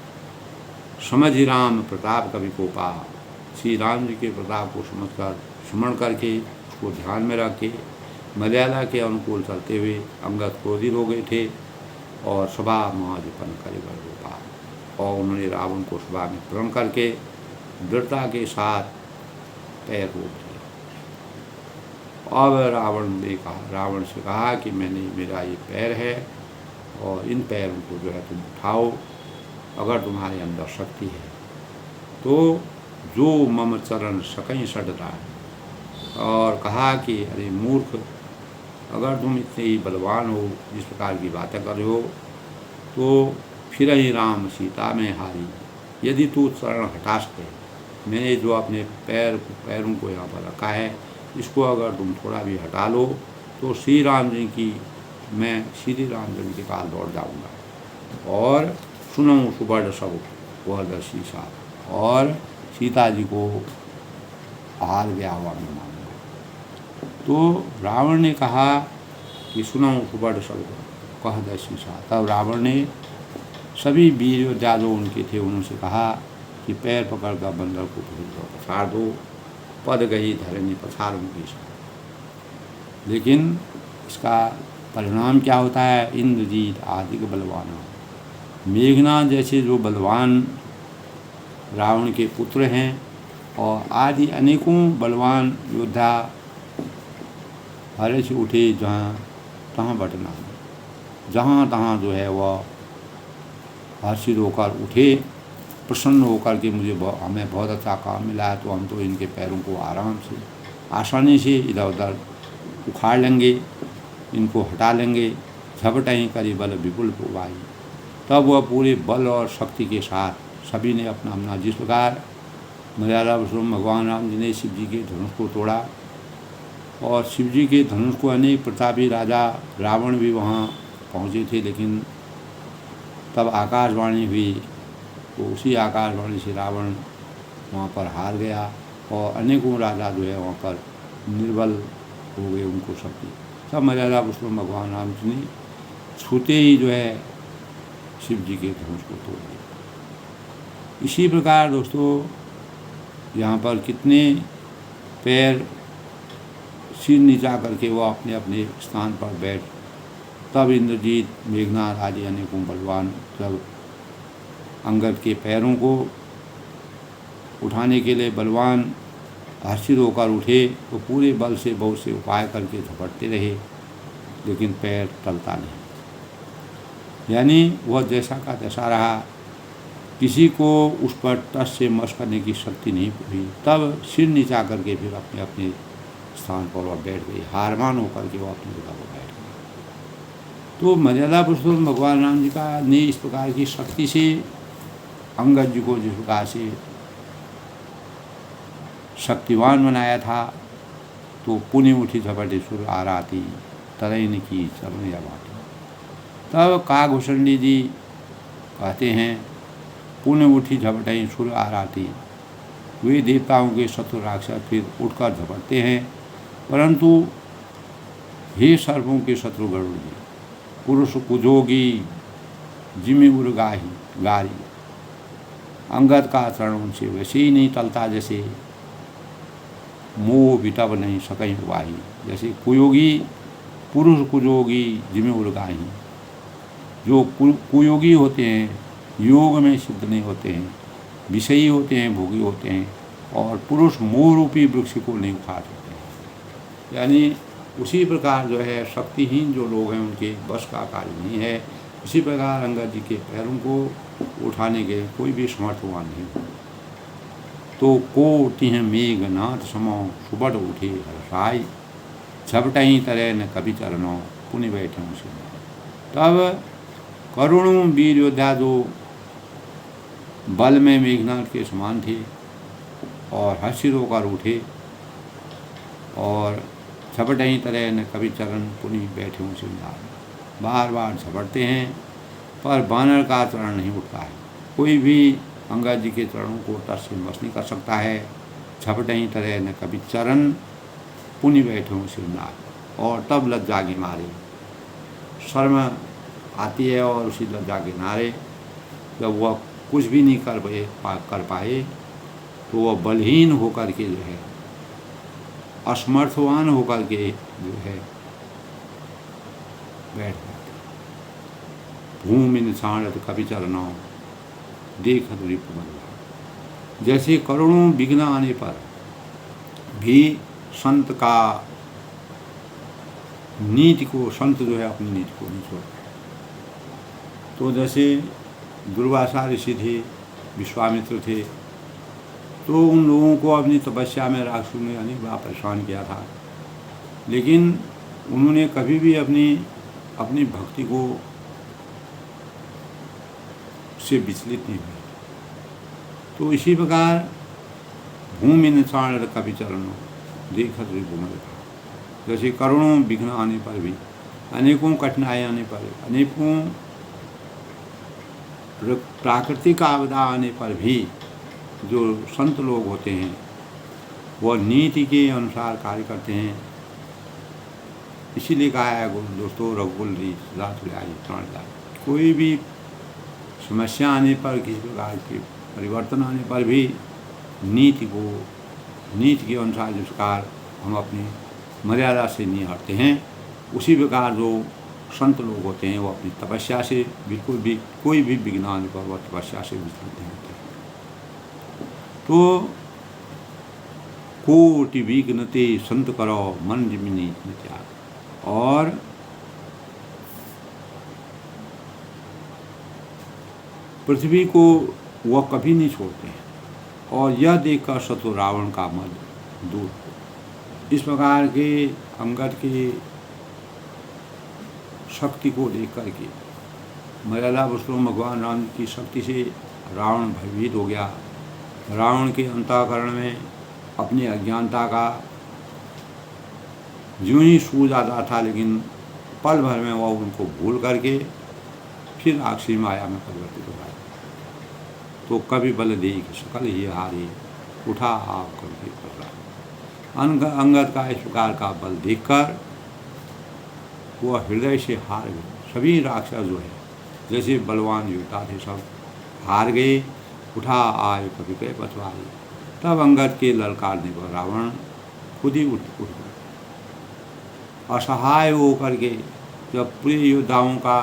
समझ ही राम प्रताप कवि को पा, श्री राम जी के प्रताप को समझकर स्मरण करके उसको ध्यान में रख के मर्यादा के अनुकूल चलते हुए अंगद क्रोधित हो गए थे, और सभा महाधिपन करेगा गोपाल, और उन्होंने रावण को सभा में प्रण करके दृढ़ता के साथ पैर रोक दिया। अब रावण से कहा कि मेरा ये पैर है, और इन पैरों को जो है तुम उठाओ, अगर तुम्हारे अंदर शक्ति है तो, जो मम चरण सकई सडता है। और कहा कि अरे मूर्ख, अगर तुम इतने ही बलवान हो, जिस प्रकार की बातें कर रहे हो, तो फिर ही राम सीता में हारी, यदि तू चरण हटा सके, मैंने जो अपने पैरों को यहाँ पर रखा है, इसको अगर तुम थोड़ा भी हटा लो, तो श्री राम जी की मैं श्री राम जी के पास दौड़ जाऊँगा, और सुनूँ सुबह सब वह दर्शी सा, और सीता जी को हार गया हुआ मैं मानूंगा। तो रावण ने कहा कि सुनाऊँ सुबह सब कह दर्शी सा। तब रावण ने सभी वीर योद्धा जो उनके थे उनसे कहा कि पैर पकड़कर बंदर को पछाड़ दो, पद गई धरनी पछाड़ूंगी। लेकिन इसका परिणाम क्या होता है, इंद्रजीत आदि के बलवान, मेघनाथ जैसे जो बलवान रावण के पुत्र हैं, और आदि अनेकों बलवान योद्धा हरे से उठे, जहाँ तहाँ बटना, जहाँ तहाँ जो है वह हर्षित होकर उठे, प्रसन्न होकर के हमें बहुत अच्छा काम मिला है, तो हम तो इनके पैरों को आराम से आसानी से इधर उधर उखाड़ लेंगे, इनको हटा लेंगे, झपटें करी बल विपुल पुवाई। तब वह पूरे बल और शक्ति के साथ सभी ने अपना अपना, जिस प्रकार मर्यादा पुरुषोत्तम भगवान राम जी ने शिव जी के धनुष को तोड़ा, और शिव जी के धनुष को अनेक प्रतापी राजा रावण भी वहाँ पहुँचे थे, लेकिन तब आकाशवाणी हुई, तो उसी आकाशवाणी से रावण वहाँ पर हार गया, और अनेकों राजा जो है वहाँ पर निर्बल हो गए, उनको शक्ति। तब मर्यादा पुरुषोत्तम भगवान राम जी ने छूते ही जो है शिव जी के धनुष को तोड़ दिया। इसी प्रकार दोस्तों यहाँ पर कितने पैर सिर नीचा करके वो अपने अपने स्थान पर बैठ, तब इंद्रजीत, मेघनाथ आदि अनेकों बलवान जब अंगद के पैरों को उठाने के लिए बलवान हर्षित होकर उठे, तो पूरे बल से बहुत से उपाय करके झपटते रहे, लेकिन पैर टलता नहीं, यानी वह जैसा का तैसा रहा। किसी को उस पर टस से मस करने की शक्ति नहीं हुई। तब सिर नीचा करके फिर अपने अपने स्थान पर वह बैठ गई, हार मान होकर के वो अपनी जगह पर बैठ गई। तो मर्यादा पुरुषोत्तम भगवान राम जी का ने इस प्रकार की शक्ति से अंगद जी को जिस प्रकार से शक्तिवान बनाया था, तो पुण्य उठी झपटेश्वर आराती तरैन की चरण या बाटी। तब काकभूषणी जी कहते हैं, पुण्य उठी झपटे सुर आराती, वे देवताओं के शत्रु राक्षस फिर उठकर झपटते हैं, परंतु हे सर्पों के शत्रु गरुड़ जी, पुरुष कुजोगी जिम्मे उर गारी, अंगद का चरण उनसे वैसे ही नहीं टलता जैसे मोह बिटब नहीं सकई वाही। जैसे कुयोगी पुरुष कुजोगी जिम्मे उर गाही, जो कुयोगी होते हैं, योग में सिद्ध नहीं होते हैं, विषयी होते हैं, भोगी होते हैं, और पुरुष मोह रूपी वृक्ष को नहीं उठा सकते हैं। यानी उसी प्रकार जो है शक्तिहीन जो लोग हैं उनके बस का कार्य नहीं है। उसी प्रकार अंगद जी के पैरों को उठाने के कोई भी समर्थवान नहीं। तो कोटि मेघनाथ समो सुबट उठे हर्षाई, झपटही तरह न कभी चरणों पुण्य बैठे उसे। तब करुणों वीर योद्धा जो बल में मेघनाथ के समान थे और हर्षित होकर उठे और झपटही तरह न कभी चरण पुनि बैठे उसे बार बार झपटते हैं, पर बानर का चरण नहीं उठता है। कोई भी अंगद जी के चरणों को टस से मस नहीं कर सकता है। झपटही तरह न कभी चरण पुनि बैठे उसे और तब लज्जा के मारे शर्म आती है, और उसी लज्जा के नारे जब वह कुछ भी नहीं कर पाए तो वह बलहीन होकर के जो है, असमर्थवान होकर के जो है बैठ जाते। भूमि निछाणत कभी चरणों देखत रिपुमन। जैसे करोड़ों विघ्न आने पर भी संत का नीति को, संत जो है अपनी नीति को नहीं छोड़ते। तो जैसे दुर्वासा ऋषि थे, विश्वामित्र थे, तो उन लोगों को अपनी तपस्या में राक्षसों ने अनेक बार परेशान किया था, लेकिन उन्होंने कभी भी अपनी भक्ति को से विचलित नहीं हुए। तो इसी प्रकार भूमि निछाण कभी चरणों देखत रिपुमन। जैसे करोड़ों विघ्न आने पर भी, अनेकों कठिनाई आने पर, अनेकों प्राकृतिक आपदा आने पर भी जो संत लोग होते हैं वह नीति के अनुसार कार्य करते हैं। इसीलिए कहा है दोस्तों, रघुकुल कोई भी समस्या आने पर, किसी प्रकार के परिवर्तन आने पर भी नीति के अनुसार जिस प्रकार हम अपनी मर्यादा से नहीं हटते हैं, उसी प्रकार जो संत लोग होते हैं वो अपनी तपस्या से बिल्कुल भी कोई भी विघ्न आने पर वह तपस्या से विचलित नहीं होते। तो कोटि विघ्नते संत करो मन जिमिनी त्याग, और पृथ्वी को वह कभी नहीं छोड़ते हैं, और यह देखकर शत्रु रावण का मद दूर हो। इस प्रकार के अंगद के शक्ति को देख करके मर्यादा पुरुषोत्तम भगवान राम की शक्ति से रावण भयभीत हो गया। रावण के अंतःकरण में अपनी अज्ञानता का यूं ही सूझ आता था, लेकिन पल भर में वह उनको भूल करके फिर राक्षसी माया में परिवर्तित हो गया। तो कभी बल देख सकल ही हारे, उठा आप कभी पकड़ा। अंगद का इस प्रकार का बल देखकर वह हृदय से हार गए। सभी राक्षस जो है जैसे बलवान योद्धा थे सब हार गए। उठा आए कभी कहे पछवाए। तब अंगद के ललकारने पर रावण खुद ही उठ गए। असहाय होकर के, जब पूरे योद्धाओं का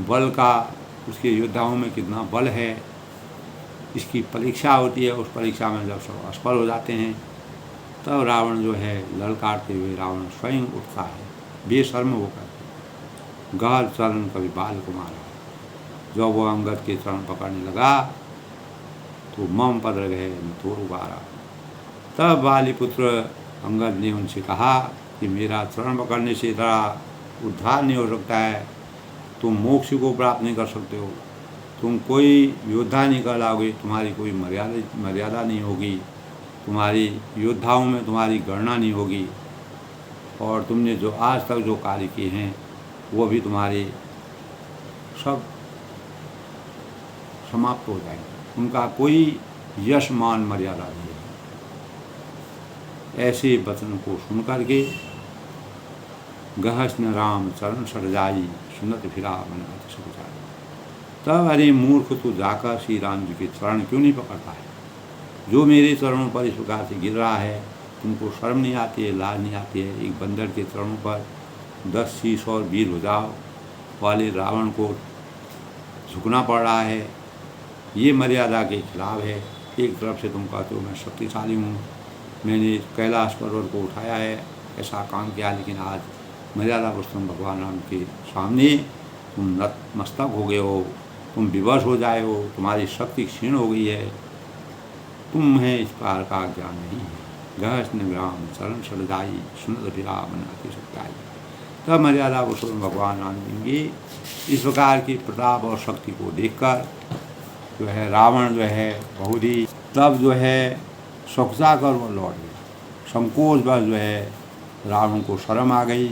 बल का, उसके योद्धाओं में कितना बल है इसकी परीक्षा होती है, उस परीक्षा में जब सब असफल हो जाते हैं तब रावण जो है ललकारते हुए रावण स्वयं उठता है बेशर्म होकर। गहर चरण कभी बाल को मारा, जब वो अंगद के चरण पकड़ने लगा तो मम पद गए थोर उबारा। तब वालीपुत्र अंगद ने उनसे कहा कि मेरा चरण पकड़ने से तेरा उद्धार नहीं हो सकता है, तुम मोक्ष को प्राप्त नहीं कर सकते हो, तुम कोई योद्धा नहीं कर लाओगे, तुम्हारी कोई मर्यादा नहीं होगी, तुम्हारी योद्धाओं में तुम्हारी गणना नहीं होगी, और तुमने जो आज तक जो कार्य किए हैं वो भी तुम्हारे सब समाप्त हो जाएंगे, उनका कोई यश मान मर्यादा नहीं है। ऐसे वचन को सुन करके गहस्न राम चरण सड़जाई सुनत फिरा मन अति सुख जाई। तब अरे मूर्ख तू जाकर श्री राम जी के चरण क्यों नहीं पकड़ता है? जो मेरे चरणों पर इस प्रकार से गिर रहा है, तुमको शर्म नहीं आती है, लाज नहीं आती है? एक बंदर के चरणों पर 10 शीश और 20 भुजाओं वाले रावण को झुकना पड़ रहा है, ये मर्यादा के खिलाफ है। एक तरफ से तुम कहते हो मैं शक्तिशाली हूँ, मैंने कैलाश पर्वत को उठाया है, ऐसा काम किया, लेकिन आज मर्यादा पुरुषोत्तम भगवान राम के सामने तुम नतमस्तक हो गए हो, तुम विवश हो जाए हो, तुम्हारी शक्ति क्षीण हो गई है, तुम्हें इस प्रकार का ज्ञान नहीं है। गहस्न ग्राम चरण सड़जाई सुनत फिरा मन अति सुख जाई। तब मर्यादा पुरुषोत्तम भगवान राम जी इस प्रकार की प्रताप और शक्ति को देखकर जो है रावण जो है बहुत ही तब जो है सुखजा कर वो लौट गया। संकोच बस जो है रावण को शर्म आ गई।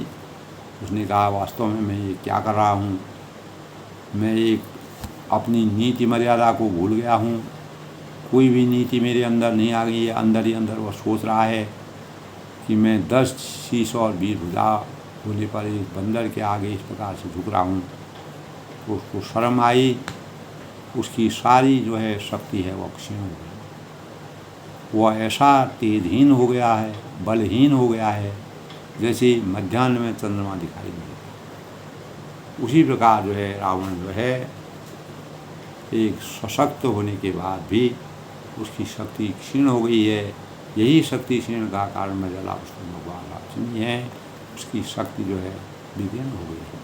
उसने कहा वास्तव में मैं ये क्या कर रहा हूँ, मैं एक अपनी नीति मर्यादा को भूल गया हूँ, कोई भी नीति मेरे अंदर नहीं आ गई है। अंदर ही अंदर वो सोच रहा है कि मैं 10 शीश और 20 भुजा होने पर एक बंदर के आगे इस प्रकार से झुक रहा हूँ। तो उसको शर्म आई, उसकी सारी जो है शक्ति है वो क्षीण हो गई। वह ऐसा तेजहीन हो गया है, बलहीन हो गया है, जैसे मध्याह्न में चंद्रमा दिखाई नहीं देता। उसी प्रकार जो है रावण जो है एक सशक्त होने के बाद भी उसकी शक्ति क्षीण हो गई है। यही शक्ति क्षीण का कारण मर्यादा पुरुषोत्तम भगवान राम है, उसकी शक्ति जो है विलीन हो गई है।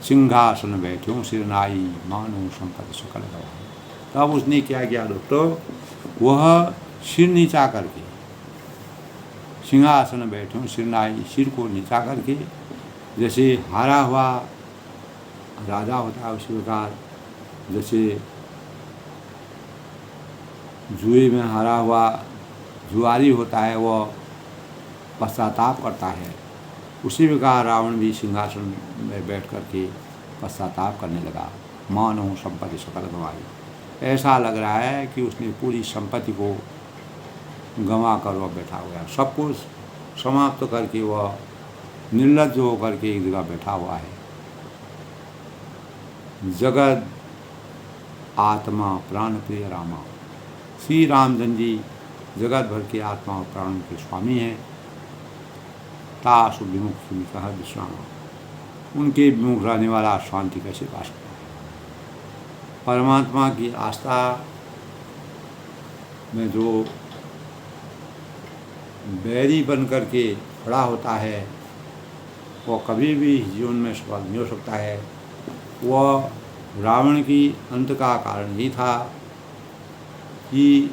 सिंहासन बैठ्यों सिर नाई मानो संपत्ति सकल गवाई। तब उसने क्या किया दोस्तों, वह सिर नीचा करके, सिंहासन बैठ्यों सिर नाई, सिर को नीचा करके, जैसे हारा हुआ राजा होता है उसी प्रकार, जैसे जुए में हारा हुआ जुआरी होता है वह पश्चाताप करता है, उसी प्रकार रावण भी सिंहासन में बैठ कर के पश्चाताप करने लगा। मानो संपत्ति सकल गंवाई। ऐसा लग रहा है कि उसने पूरी संपत्ति को गंवा कर वह बैठा हुआ है, सब कुछ समाप्त करके वह निर्लज्ज होकर के एक जगह बैठा हुआ है। जगत आत्मा प्राण प्रिय रामा। श्री रामचंद्र जी जगत भर के आत्मा और प्राणों के स्वामी हैं। तासु विमुख कहा विश्राम, उनके विमुख रहने वाला शांति कैसे पा सकता है? परमात्मा की आस्था में जो बैरी बन करके खड़ा होता है वह कभी भी जीवन में सफल नहीं हो सकता है। वह रावण की अंत का कारण यही था कि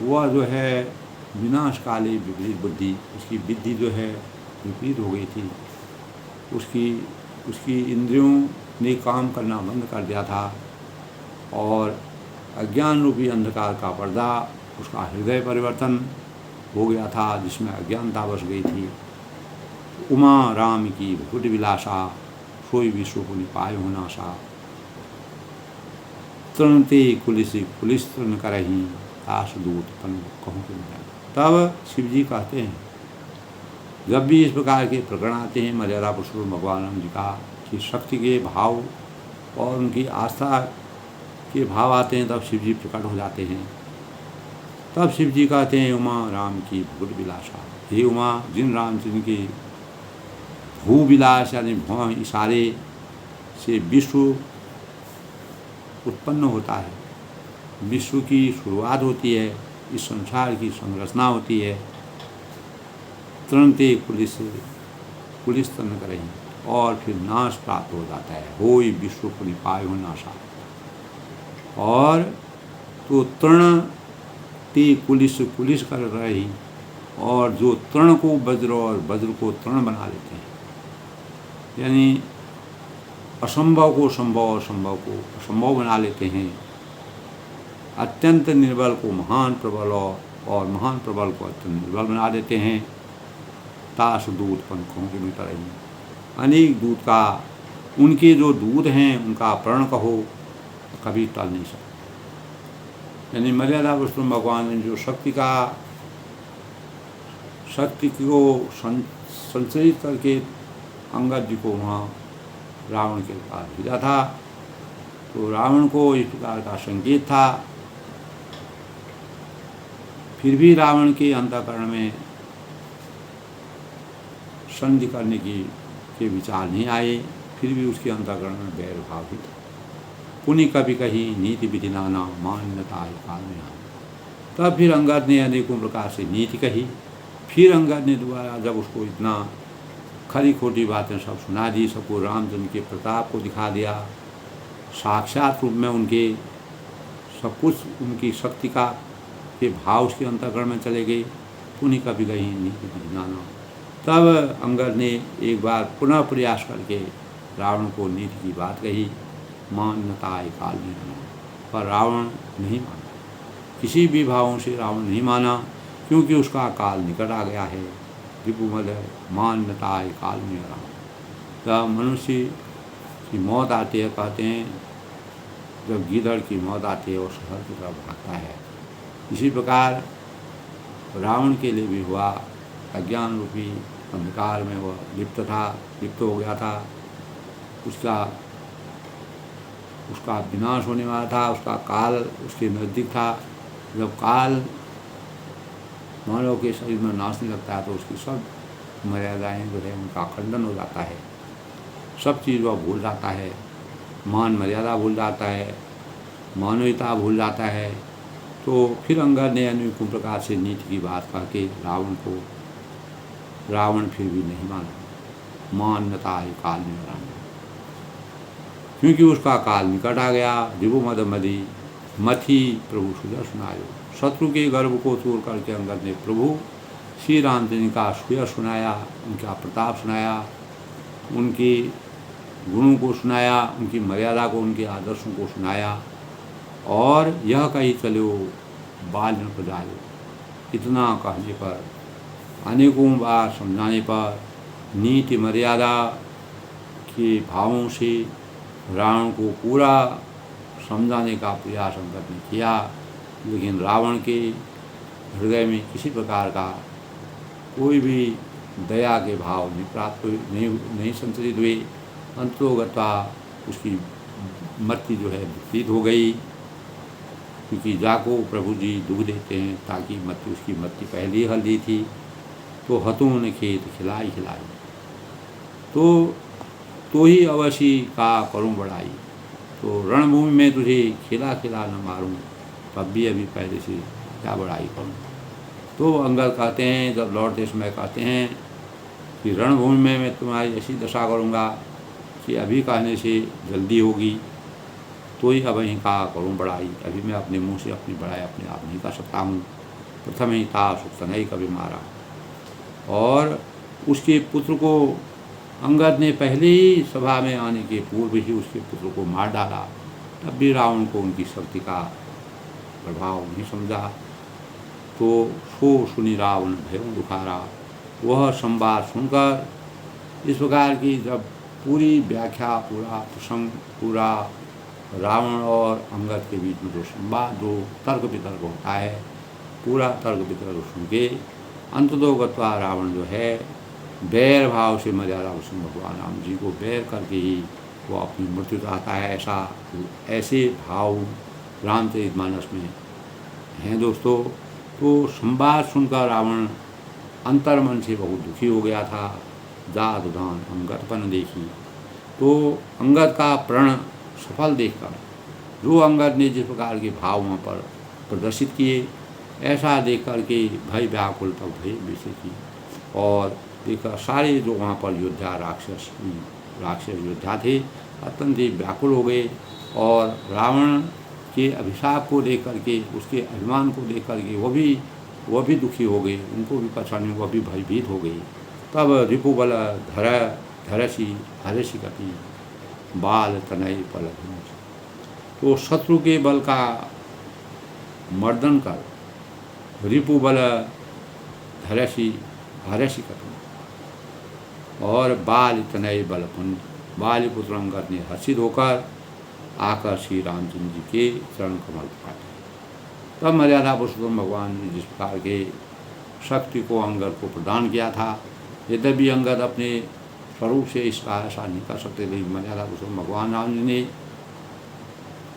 वह जो है विनाशकाली विपरीत बुद्धि, उसकी बुद्धि जो है विपरीत हो गई थी, उसकी इंद्रियों ने काम करना बंद कर दिया था और अज्ञान रूपी अंधकार का पर्दा, उसका हृदय परिवर्तन हो गया था जिसमें अज्ञानता बस गई थी। उमा राम की भुट विलासा, सोई विश्व को निपाय होना सा, तृणते कुलिस तृण करही ताश दूत पन कहूँ के मिला। तब शिव जी कहते हैं, जब भी इस प्रकार के प्रकरण आते हैं मर्यादा पुरुषोत्तम भगवान राम जी का कि शक्ति के भाव और उनकी आस्था के भाव आते हैं, तब शिव जी प्रकट हो जाते हैं। तब शिव जी कहते हैं, उमा राम की भूट विलासा, हे उमा, जिन रामचंद्र के भू विलास यानी भौ इशारे से विश्व उत्पन्न होता है, विश्व की शुरुआत होती है, इस संसार की संरचना होती है। तृणते कुलिस तृण करें, और फिर नाश प्राप्त हो जाता है। होई विश्व परिपाय हो नाशा। और तो तृण ती कुलिस कुलिस कर रही, और जो तृण को वज्र और वज्र को तृण बना लेते हैं, यानी असंभव को संभव और संभव को असंभव बना लेते हैं। अत्यंत निर्बल को महान प्रबल और महान प्रबल को अत्यंत निर्बल बना देते हैं। ताश दूत पंखों की मिट रही, अनेक दूत का, उनके जो दूत हैं उनका प्रण कहो कभी टल नहीं सकता। यानी मर्यादा पुरुषोत्तम भगवान ने जो शक्ति को संचरित करके अंगद जी को वहाँ रावण के पास भेजा था, तो रावण को इस प्रकार का संकेत था। फिर भी रावण के अंतःकरण में संधि करने के विचार नहीं आए, फिर भी उसके अंतःकरण में बैर भाव ही था। पुण्य कभी कही नीति विधि नाना मान्यता काल में आना। तब फिर अंगद ने अनेकों प्रकार से नीति कही। फिर अंगद ने दोबारा जब उसको इतना खरी खोटी बातें सब सुना दी, सबको रामचंद्र के प्रताप को दिखा दिया, साक्षात रूप में उनके सब कुछ उनकी शक्ति का के भाव उसके अंतःकरण में चले गए। पुण्य कभी कही नीति विधि नाना। तब अंगद ने एक बार पुनः प्रयास करके रावण को नीति की बात कही, मान्यता काल में आना, पर रावण नहीं माना। किसी भी भावों से रावण नहीं माना, क्योंकि उसका काल निकट आ गया है। रिपुमद मान्यता काल में आना। जब मनुष्य की मौत आती है, कहते हैं जब गीदड़ की मौत आती है वो शहर की तरफ भागता है, इसी प्रकार रावण के लिए भी हुआ। अज्ञान रूपी अंधकार में वह लिप्त हो गया था। उसका विनाश होने वाला था, उसका काल उसके नज़दीक था। जब काल मानव के शरीर में नाचने लगता है तो उसकी सब मर्यादाएं जो है उनका खंडन हो जाता है। सब चीज़ वह भूल जाता है, मान मर्यादा भूल जाता है, मानवीयता भूल जाता है। तो फिर अंगद ने अनेकों प्रकार से नीति की बात कह के रावण फिर भी नहीं माना। मान्यता काल में रावण, क्योंकि उसका काल निकट आ गया। दिवो मद मदी मथी प्रभु सुदर्शन आयो। शत्रु के गर्भ को तोड़ करके अंगद ने प्रभु श्री रामचंद्र का सुयश सुनाया, उनका प्रताप सुनाया, उनके गुणों को सुनाया, उनकी मर्यादा को, उनके आदर्शों को सुनाया। और यह कही चलो बाल न बजायो। इतना कहने पर, अनेकों बार समझाने पर, नीति मर्यादा के भावों से रावण को पूरा समझाने का प्रयास अंगद ने किया, लेकिन रावण के हृदय में किसी प्रकार का कोई भी दया के भाव नहीं संचरित हुए। अंतोगता उसकी मृत्यु जो है विपरीत हो गई, क्योंकि जाको प्रभु जी दुख देते हैं ताकि उसकी मृत्यु पहले ही हल्दी थी। तो हतों ने खेत खिलाई तो ही अवश्य का करूं बड़ाई। तो रणभूमि में तुझे खिला न मारूं, तब भी अभी पहले से क्या बड़ाई करूं। तो अंगद कहते हैं, जब लौटते समय कहते हैं कि रणभूमि में मैं तुम्हारी ऐसी दशा करूंगा कि अभी कहने से जल्दी होगी, तो ही अब ही का करूं बड़ाई। अभी मैं अपने मुंह से अपनी बड़ाई अपने आप नहीं कर सकता हूँ। प्रथम ही था सुतनई कभी मारा। और उसके पुत्र को अंगद ने पहले ही सभा में आने के पूर्व ही उसके पुत्र को मार डाला। तब भी रावण को उनकी शक्ति का प्रभाव नहीं समझा। तो सो सुनी रावण भय दुखारा। वह संवाद सुनकर इस प्रकार की जब पूरी व्याख्या, पूरा प्रसंग, पूरा रावण और अंगद के बीच में जो संवाद, जो तर्क वितर्क होता है, पूरा तर्क वितर्क सुन के अंततोगत्वा रावण जो है बैर भाव से मर्यादा पुरुषोत्तम भगवान राम जी को बैर करके ही वो अपनी मृत्यु चाहता है। ऐसे भाव रामचरितमानस में हैं दोस्तों। तो संवाद सुनकर रावण अंतर्मन से बहुत दुखी हो गया था। जात उदान अंगदपन देखी। तो अंगद का प्रण सफल देखकर, जो अंगद ने जिस प्रकार के भाव वहाँ पर प्रदर्शित किए, ऐसा देख कर के भय व्याकुल तब भय विषय की और देखा सारे जो वहाँ पर योद्धा राक्षस योद्धा थे अत्यंत ही व्याकुल हो गए और रावण के अभिशाप को देख करके, उसके अभिमान को देख करके वो भी दुखी हो गए, उनको भी परेशानी, वो भी भयभीत हो गई। तब रिपुबल धरसी हरसी कपि बाल तनय पल। तो शत्रु के बल का मर्दन कर रिपुबल धरसी हरसी कपि और बाल तनय बलपुंज, बाल पुत्र अंगद ने हर्षित होकर आकर श्री रामचंद्र जी के चरण कमल काटे। तब मर्यादा पुरुषोत्तम भगवान ने जिस प्रकार के शक्ति को अंगद को प्रदान किया था, यद्यपि अंगद अपने स्वरूप से इसका ऐसा नहीं कर सकते, लेकिन मर्यादा पुरुषोत्तम भगवान राम जी ने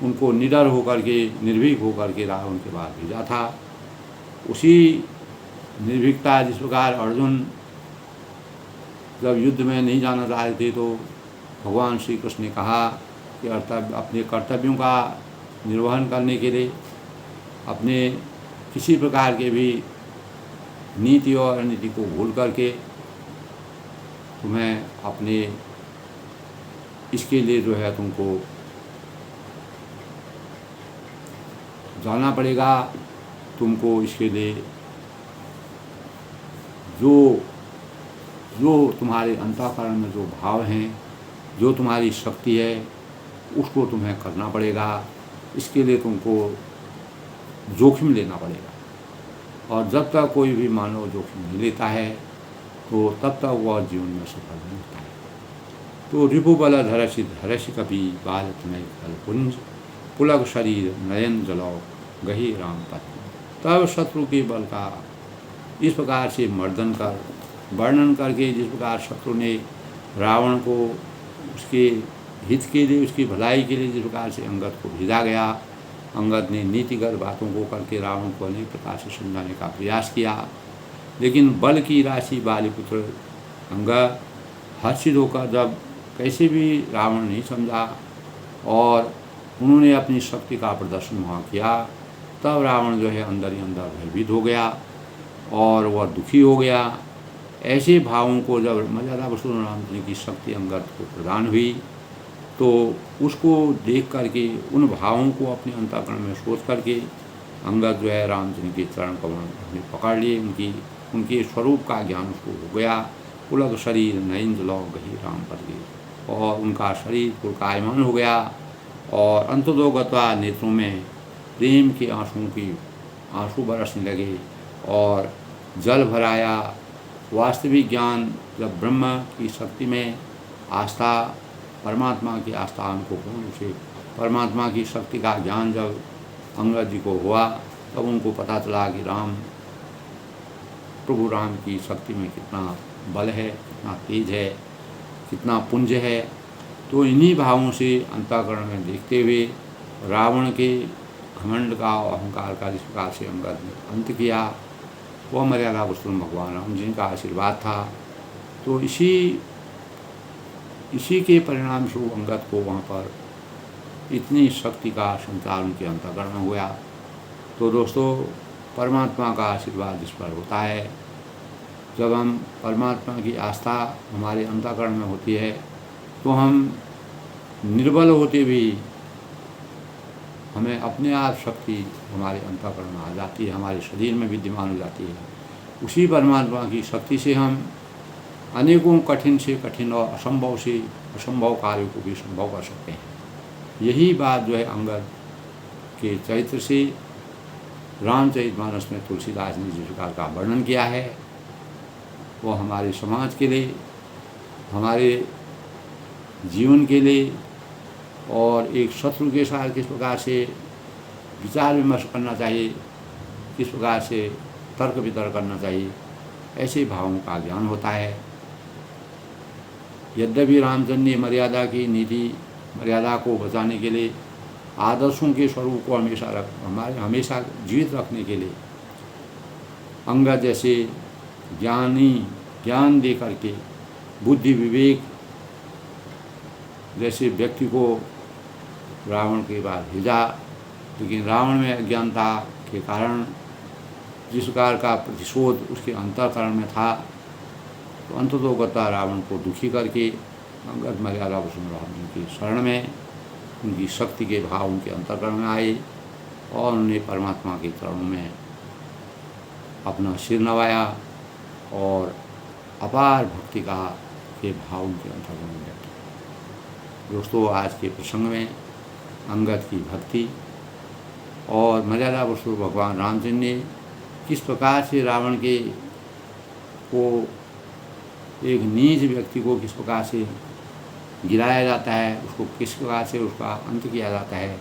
उनको निडर होकर के, निर्भीक होकर के रावण के पास भेजा था। उसी निर्भीकता जिस प्रकार अर्जुन जब युद्ध में नहीं जाना चाह रहे थे तो भगवान श्री कृष्ण ने कहा कि अपने कर्तव्यों का निर्वहन करने के लिए, अपने किसी प्रकार के भी नीति और रणनीति को भूल करके तुम्हें अपने इसके लिए जो है तुमको जाना पड़ेगा। तुमको इसके लिए जो तुम्हारे अंतःकरण में जो भाव हैं, जो तुम्हारी शक्ति है, उसको तुम्हें करना पड़ेगा। इसके लिए तुमको जोखिम लेना पड़ेगा और जब तक कोई भी मानव जोखिम नहीं लेता है तो तब तक वह जीवन में सफल नहीं होता है। तो रिपुबल धरसी कपि बाल तनय फलपुंज पुलक शरीर नयन जलौ गही राम पत्नी। तब शत्रु के बल का इस प्रकार से वर्णन करके, जिस प्रकार शत्रु ने रावण को उसके हित के लिए, उसकी भलाई के लिए जिस प्रकार से अंगद को भेजा गया, अंगद ने नीतिगत बातों को करके रावण को अनेक प्रकार से समझाने का प्रयास किया, लेकिन बल की राशि बालीपुत्र अंगद हर्षित होकर जब कैसे भी रावण नहीं समझा और उन्होंने अपनी शक्ति का प्रदर्शन वहाँ किया, तब रावण जो है अंदर ही अंदर भयभीत हो गया और वह दुखी हो गया। ऐसे भावों को जब मर्यादा पुरुषोत्तम रामचंद्र की शक्ति अंगद को प्रदान हुई तो उसको देख करके, उन भावों को अपने अंतःकरण में सोच करके अंगद जो है रामचंद्र के चरण कमल में पकड़ लिए, उनके स्वरूप का ज्ञान उसको हो गया। पुलक शरीर नयन जलौ गही राम पद गए और उनका शरीर पुलकायमान हो गया और अंततोगत्वा नेत्रों में प्रेम के आंसू बरसने लगे और जल भराया। वास्तविक ज्ञान जब ब्रह्म की शक्ति में आस्था, परमात्मा की आस्था उनको पूर्ण रूप से परमात्मा की शक्ति का ज्ञान जब अंगद जी को हुआ, तब उनको पता चला कि प्रभु राम की शक्ति में कितना बल है, कितना तेज है, कितना पुंज है। तो इन्हीं भावों से अंतःकरण में देखते हुए रावण के घमंड का और अहंकार का जिस प्रकार से अंगद ने अंत किया, वह मर्यादा पुरुषोत्तम भगवान राम जी का आशीर्वाद था। तो इसी के परिणाम स्वरूप अंगद को वहाँ पर इतनी शक्ति का संचार उनके अंतःकरण में हुआ। तो दोस्तों, परमात्मा का आशीर्वाद जिस पर होता है, जब हम परमात्मा की आस्था हमारे अंतःकरण में होती है तो हम निर्बल होते भी हमें अपने आप शक्ति हमारे अंतःकरण में आ जाती है, हमारे शरीर में विद्यमान हो जाती है। उसी परमात्मा की शक्ति से हम अनेकों कठिन से कठिन और असंभव से असंभव कार्य को भी संभव कर सकते हैं। यही बात जो है अंगद के चरित्र से रामचरितमानस में तुलसीदास ने जिस प्रकार का वर्णन किया है, वो हमारे समाज के लिए, हमारे जीवन के लिए और एक शत्रु के साथ किस प्रकार से विचार विमर्श करना चाहिए, किस प्रकार से तर्क वितर्क करना चाहिए, ऐसे भावों का ज्ञान होता है। यद्यपि रामचंद्र ने मर्यादा की नीति, मर्यादा को बचाने के लिए, आदर्शों के स्वरूप को हमेशा जीवित रखने के लिए अंगद जैसे ज्ञान दे करके, बुद्धि विवेक जैसे व्यक्ति को रावण के पास भेजा, लेकिन रावण में अज्ञानता के कारण जिस प्रकार का प्रतिशोध उसके अंतःकरण में था, तो अंततोगता रावण को दुखी करके अंगद मर्यादा पुरुषोत्तम राम की शरण में उनकी शक्ति के भाव उनके अंतःकरण में आए और उन्हें परमात्मा के चरणों में अपना सिर नवाया और अपार भक्ति का के भाव उनके अंतःकरण में व्यक्त किए। दोस्तों, आज के प्रसंग में अंगद की भक्ति और मर्यादा पुरुषोत्तम भगवान रामचंद्र ने किस प्रकार से रावण के को एक नीच व्यक्ति को किस प्रकार से गिराया जाता है, उसको किस प्रकार से उसका अंत किया जाता है,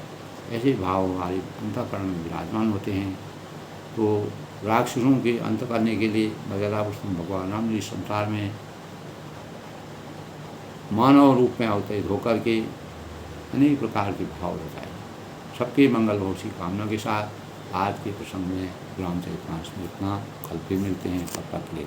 ऐसे भाव हमारे अंतःकरण में विराजमान होते हैं। तो राक्षसों के अंत करने के लिए मर्यादा पुरुषोत्तम भगवान राम जी संसार में मानव रूप में अवतरित होकर के अनेक प्रकार के भाव रचाए। सबके मंगल हो उसी कामना के साथ आज के प्रसंग में रामचरितमानस में इतना। कल फिर मिलते हैं, तब तक के लिए।